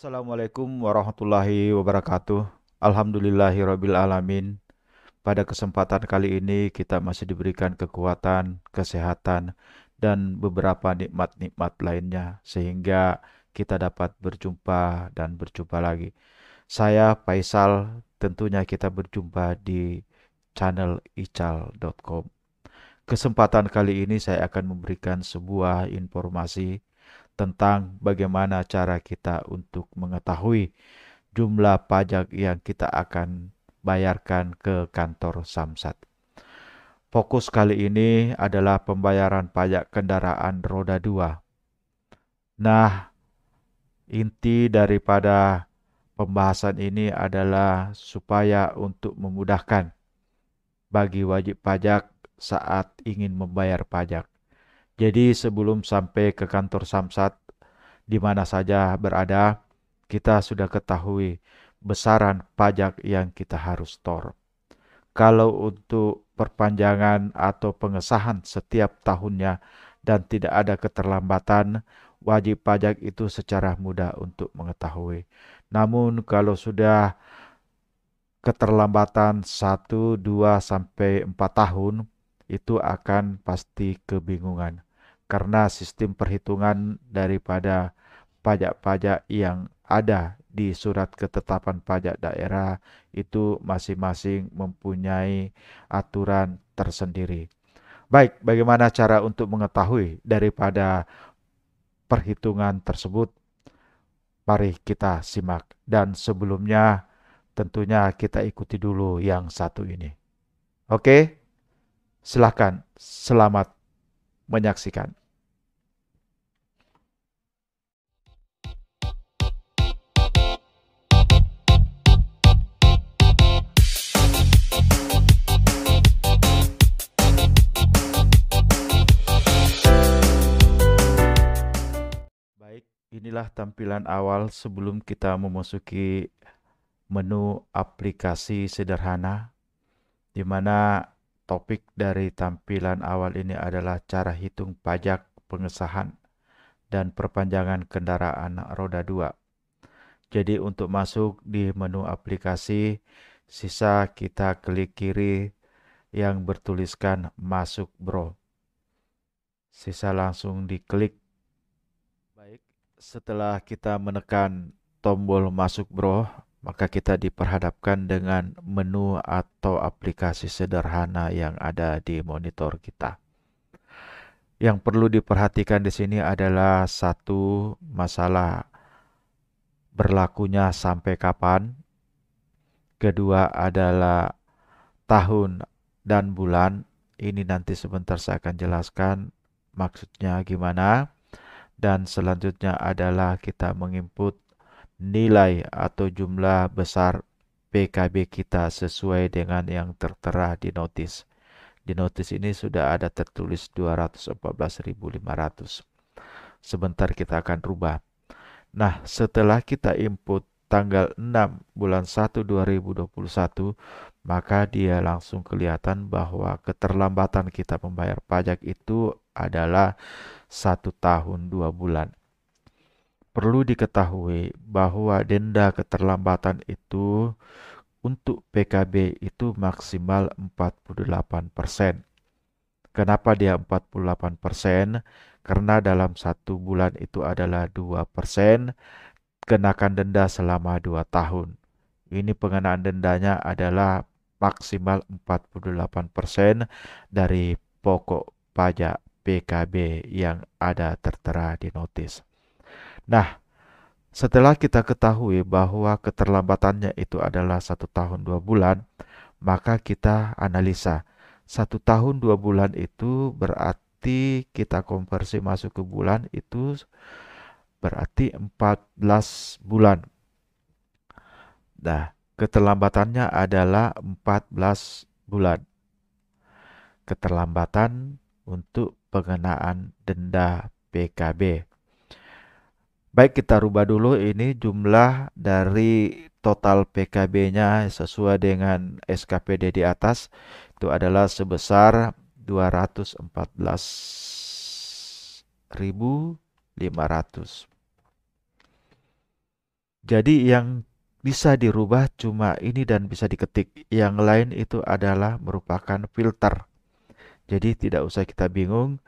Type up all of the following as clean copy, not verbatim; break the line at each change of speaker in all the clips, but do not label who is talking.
Assalamualaikum warahmatullahi wabarakatuh. Alhamdulillahirabbil alamin. Pada kesempatan kali ini kita masih diberikan kekuatan, kesehatan, dan beberapa nikmat-nikmat lainnya sehingga kita dapat berjumpa dan berjumpa lagi. Saya Faisal, tentunya kita berjumpa di channel ical.com. Kesempatan kali ini saya akan memberikan sebuah informasi tentang bagaimana cara kita untuk mengetahui jumlah pajak yang kita akan bayarkan ke kantor Samsat. Fokus kali ini adalah pembayaran pajak kendaraan roda 2. Nah, inti daripada pembahasan ini adalah supaya untuk memudahkan bagi wajib pajak saat ingin membayar pajak. Jadi sebelum sampai ke kantor Samsat, di mana saja berada, kita sudah ketahui besaran pajak yang kita harus store. Kalau untuk perpanjangan atau pengesahan setiap tahunnya dan tidak ada keterlambatan, wajib pajak itu secara mudah untuk mengetahui. Namun kalau sudah keterlambatan 1, 2, sampai 4 tahun, itu akan pasti kebingungan. Karena sistem perhitungan daripada pajak-pajak yang ada di surat ketetapan pajak daerah itu masing-masing mempunyai aturan tersendiri. Baik, bagaimana cara untuk mengetahui daripada perhitungan tersebut? Mari kita simak. Dan sebelumnya tentunya kita ikuti dulu yang satu ini. Oke, silahkan. Selamat menyaksikan. Baik, inilah tampilan awal sebelum kita memasuki menu aplikasi sederhana, di mana topik dari tampilan awal ini adalah cara hitung pajak pengesahan dan perpanjangan kendaraan roda 2. Jadi untuk masuk di menu aplikasi, sisa kita klik kiri yang bertuliskan masuk bro. Sisa langsung diklik. Baik, setelah kita menekan tombol masuk bro, maka kita diperhadapkan dengan menu atau aplikasi sederhana yang ada di monitor kita. Yang perlu diperhatikan di sini adalah satu masalah berlakunya sampai kapan. Kedua adalah tahun dan bulan. Ini nanti sebentar saya akan jelaskan maksudnya gimana. Dan selanjutnya adalah kita menginput nilai atau jumlah besar PKB kita sesuai dengan yang tertera di notis. Di notis ini sudah ada tertulis 214.500. Sebentar kita akan rubah. Nah, setelah kita input tanggal 6 bulan 1 2021, maka dia langsung kelihatan bahwa keterlambatan kita membayar pajak itu adalah 1 tahun 2 bulan. Perlu diketahui bahwa denda keterlambatan itu untuk PKB itu maksimal 48%. Kenapa dia 48%? Karena dalam 1 bulan itu adalah 2%, kenakan denda selama 2 tahun. Ini pengenaan dendanya adalah maksimal 48% dari pokok pajak PKB yang ada tertera di notis. Nah, setelah kita ketahui bahwa keterlambatannya itu adalah 1 tahun 2 bulan, maka kita analisa 1 tahun 2 bulan itu berarti kita konversi masuk ke bulan itu berarti 14 bulan. Nah, keterlambatannya adalah 14 bulan. Keterlambatan untuk pengenaan denda PKB. Baik, kita rubah dulu ini jumlah dari total PKB-nya sesuai dengan SKPD di atas. Itu adalah sebesar 214.500. Jadi yang bisa dirubah cuma ini dan bisa diketik. Yang lain itu adalah merupakan filter. Jadi tidak usah kita bingung,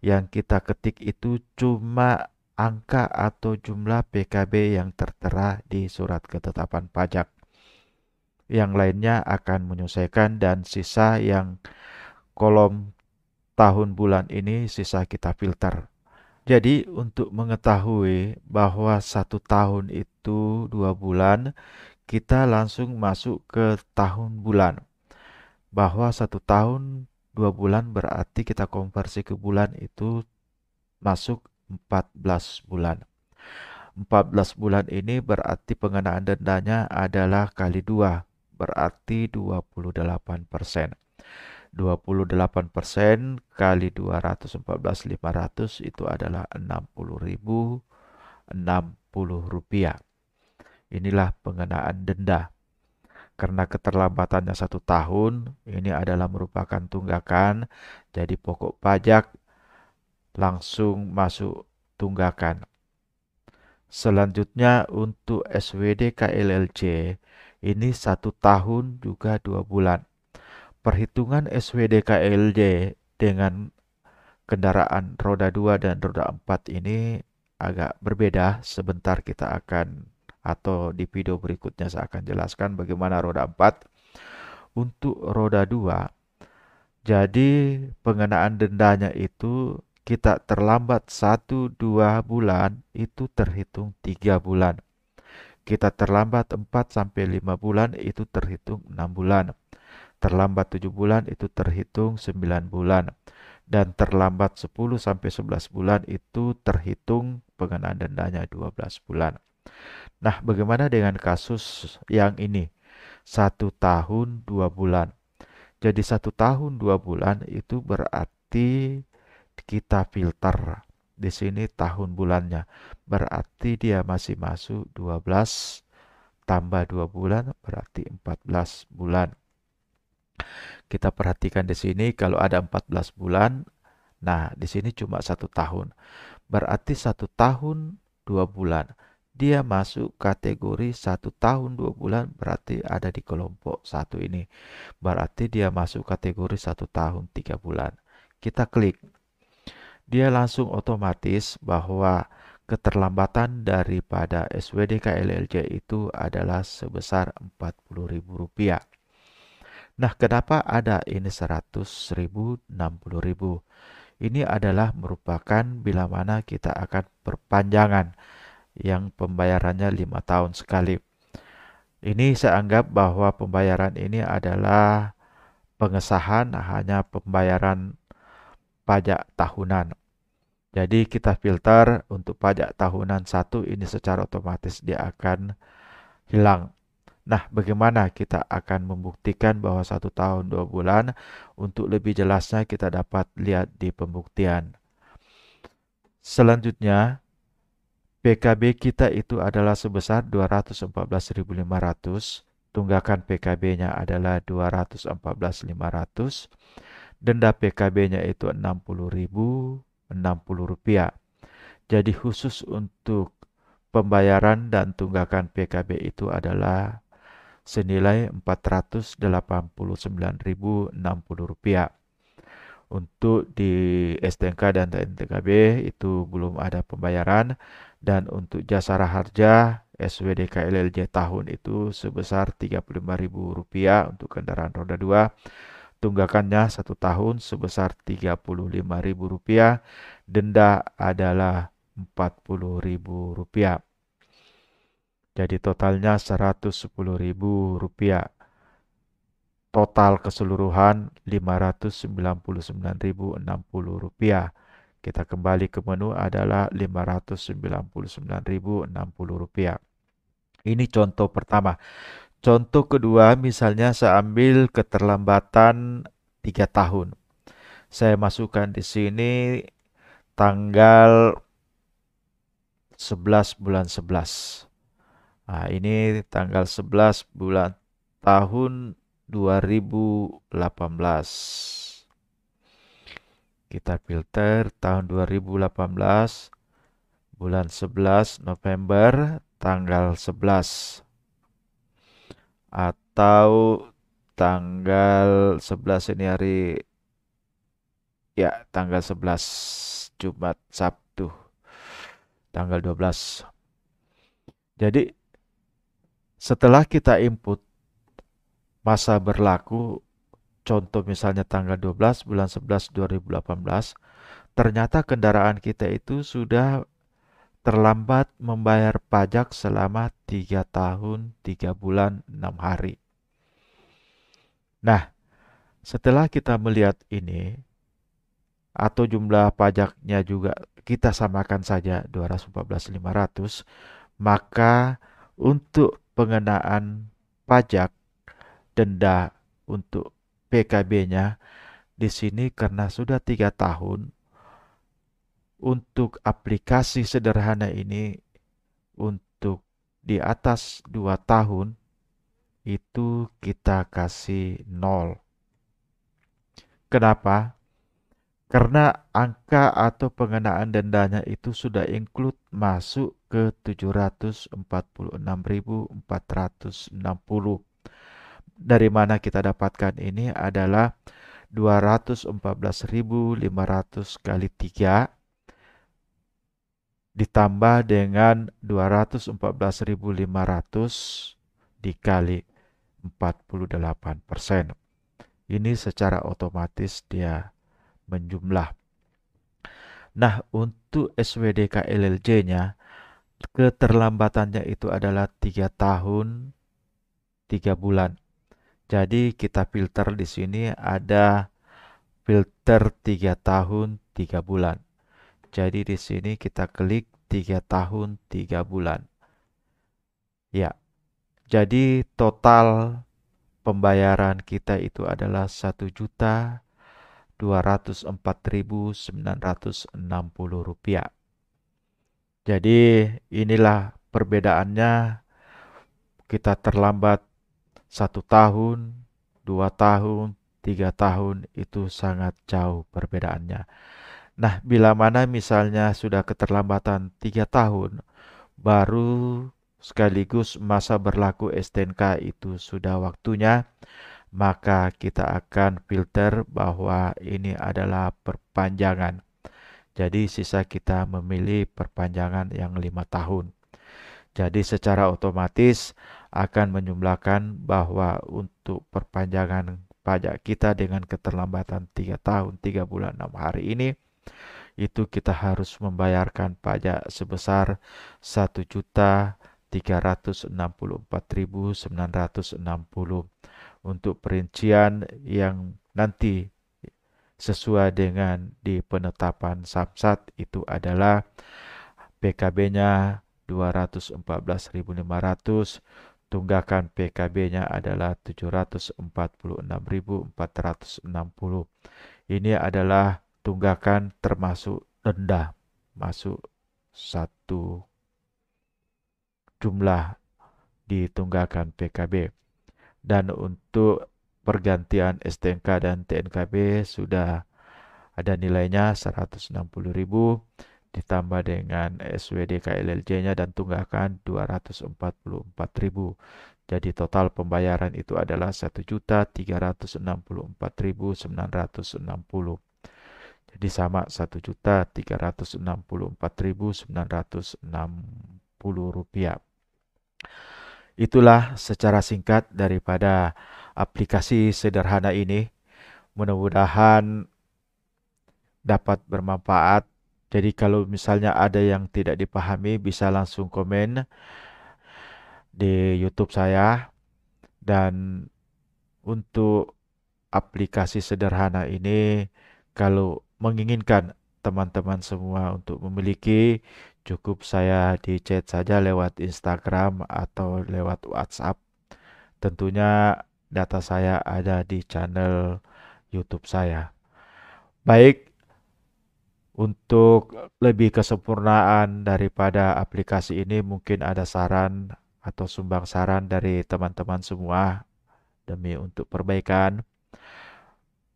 yang kita ketik itu cuma angka atau jumlah PKB yang tertera di surat ketetapan pajak. Yang lainnya akan menyesuaikan dan sisa yang kolom tahun bulan ini sisa kita filter. Jadi untuk mengetahui bahwa 1 tahun itu 2 bulan, kita langsung masuk ke tahun bulan. Bahwa 1 tahun 2 bulan berarti kita konversi ke bulan itu masuk 14 bulan. 14 bulan ini berarti pengenaan dendanya adalah kali 2, berarti 28%. 28% kali 214.500 itu adalah 60.060 rupiah. Inilah pengenaan denda. Karena keterlambatannya 1 tahun, ini adalah merupakan tunggakan, jadi pokok pajak langsung masuk tunggakan. Selanjutnya untuk SWD KLLJ, ini 1 tahun juga 2 bulan. Perhitungan SWD KLJ dengan kendaraan roda 2 dan roda 4 ini agak berbeda. Sebentar kita akan atau di video berikutnya saya akan jelaskan bagaimana roda 4. Untuk roda 2, jadi pengenaan dendanya itu kita terlambat 1-2 bulan itu terhitung 3 bulan. Kita terlambat 4 sampai 5 bulan itu terhitung 6 bulan. Terlambat 7 bulan itu terhitung 9 bulan. Dan terlambat 10 sampai 11 bulan itu terhitung pengenaan dendanya 12 bulan. Nah, bagaimana dengan kasus yang ini? 1 tahun 2 bulan. Jadi 1 tahun 2 bulan itu berarti kita filter. Di sini tahun bulannya. Berarti dia masih masuk 12 tambah 2 bulan berarti 14 bulan. Kita perhatikan di sini kalau ada 14 bulan, nah di sini cuma 1 tahun. Berarti 1 tahun 2 bulan. Dia masuk kategori 1 tahun 2 bulan berarti ada di kelompok 1 ini. Berarti dia masuk kategori 1 tahun 3 bulan. Kita klik. Dia langsung otomatis bahwa keterlambatan daripada SWD KLLJ itu adalah sebesar Rp40.000. Nah, kenapa ada ini 100.000, 60.000? Ini adalah merupakan bila mana kita akan perpanjangan yang pembayarannya 5 tahun sekali. Ini saya anggap bahwa pembayaran ini adalah pengesahan hanya pembayaran pajak tahunan. Jadi kita filter untuk pajak tahunan 1 ini secara otomatis dia akan hilang. Nah, bagaimana kita akan membuktikan bahwa 1 tahun 2 bulan? Untuk lebih jelasnya kita dapat lihat di pembuktian. Selanjutnya, PKB kita itu adalah sebesar 214.500. Tunggakan PKB-nya adalah 214.500. Denda PKB-nya itu 60.060 rupiah. Jadi khusus untuk pembayaran dan tunggakan PKB itu adalah senilai Rp489.060. Untuk di STNK dan TNTKB itu belum ada pembayaran, dan untuk jasara harja SWD KLLJ tahun itu sebesar Rp35.000 untuk kendaraan roda 2. Tunggakannya 1 tahun sebesar Rp35.000. Denda adalah Rp40.000. Jadi totalnya Rp110.000. Total keseluruhan Rp599.060. Kita kembali ke menu adalah Rp599.060. Ini contoh pertama. Contoh kedua, misalnya saya ambil keterlambatan 3 tahun. Saya masukkan di sini tanggal 11 bulan 11. Nah, ini tanggal 11 bulan tahun 2018. Kita filter tahun 2018, bulan 11 November, tanggal 11 atau tanggal 11 ini hari, ya, tanggal 11 Jumat Sabtu tanggal 12. Jadi setelah kita input masa berlaku, contoh misalnya tanggal 12 bulan 11 2018, ternyata kendaraan kita itu sudah terlambat membayar pajak selama 3 tahun, 3 bulan, 6 hari. Nah, setelah kita melihat ini, atau jumlah pajaknya juga kita samakan saja 214.500, maka untuk pengenaan pajak denda untuk PKB-nya di sini karena sudah 3 tahun, untuk aplikasi sederhana ini untuk di atas 2 tahun itu kita kasih 0. Kenapa? Karena angka atau pengenaan dendanya itu sudah include masuk ke 746.460. Dari mana kita dapatkan ini adalah 214.500 kali 3 ditambah dengan 214.500 dikali 48%. Ini secara otomatis dia menjumlah. Nah, untuk SWDK LLJ-nya, keterlambatannya itu adalah 3 tahun, 3 bulan. Jadi kita filter di sini ada filter 3 tahun, 3 bulan. Jadi di sini kita klik 3 tahun, 3 bulan. Ya, jadi total pembayaran kita itu adalah 1.204.960 rupiah. Jadi inilah perbedaannya, kita terlambat 1 tahun, 2 tahun, 3 tahun itu sangat jauh perbedaannya. Nah, bila mana misalnya sudah keterlambatan 3 tahun, baru sekaligus masa berlaku STNK itu sudah waktunya, maka kita akan filter bahwa ini adalah perpanjangan. Jadi sisa kita memilih perpanjangan yang 5 tahun. Jadi secara otomatis akan menjumlahkan bahwa untuk perpanjangan pajak kita dengan keterlambatan 3 tahun, 3 bulan, 6 hari ini, itu kita harus membayarkan pajak sebesar 1.364.960. Untuk perincian yang nanti sesuai dengan di penetapan Samsat itu adalah PKB-nya 214.500, tunggakan PKB-nya adalah 746.460. Ini adalah tunggakan termasuk denda, masuk satu jumlah di tunggakan PKB. Dan untuk pergantian STNK dan TNKB sudah ada nilainya 160.000 ditambah dengan SWDK LLJ-nya dan tunggakan 244.000. Jadi total pembayaran itu adalah 1.364.960. Jadi sama 1.364.960 rupiah. Itulah secara singkat daripada aplikasi sederhana ini. Mudah-mudahan dapat bermanfaat. Jadi kalau misalnya ada yang tidak dipahami bisa langsung komen di YouTube saya. Dan untuk aplikasi sederhana ini, kalau menginginkan teman-teman semua untuk memiliki, cukup saya di chat saja lewat Instagram atau lewat WhatsApp. Tentunya data saya ada di channel YouTube saya. Baik, untuk lebih kesempurnaan daripada aplikasi ini, mungkin ada saran atau sumbang saran dari teman-teman semua demi untuk perbaikan.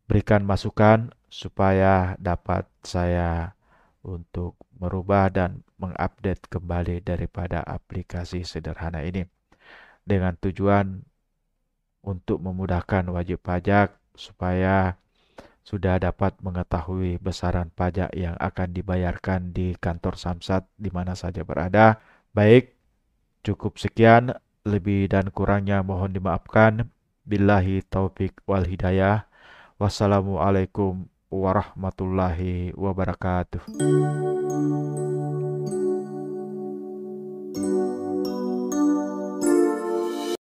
Berikan masukan supaya dapat saya untuk merubah dan mengupdate kembali daripada aplikasi sederhana ini dengan tujuan untuk memudahkan wajib pajak supaya sudah dapat mengetahui besaran pajak yang akan dibayarkan di kantor Samsat di mana saja berada. Baik, cukup sekian, lebih dan kurangnya mohon dimaafkan. Billahi taufik wal hidayah. Wassalamualaikum warahmatullahi wabarakatuh.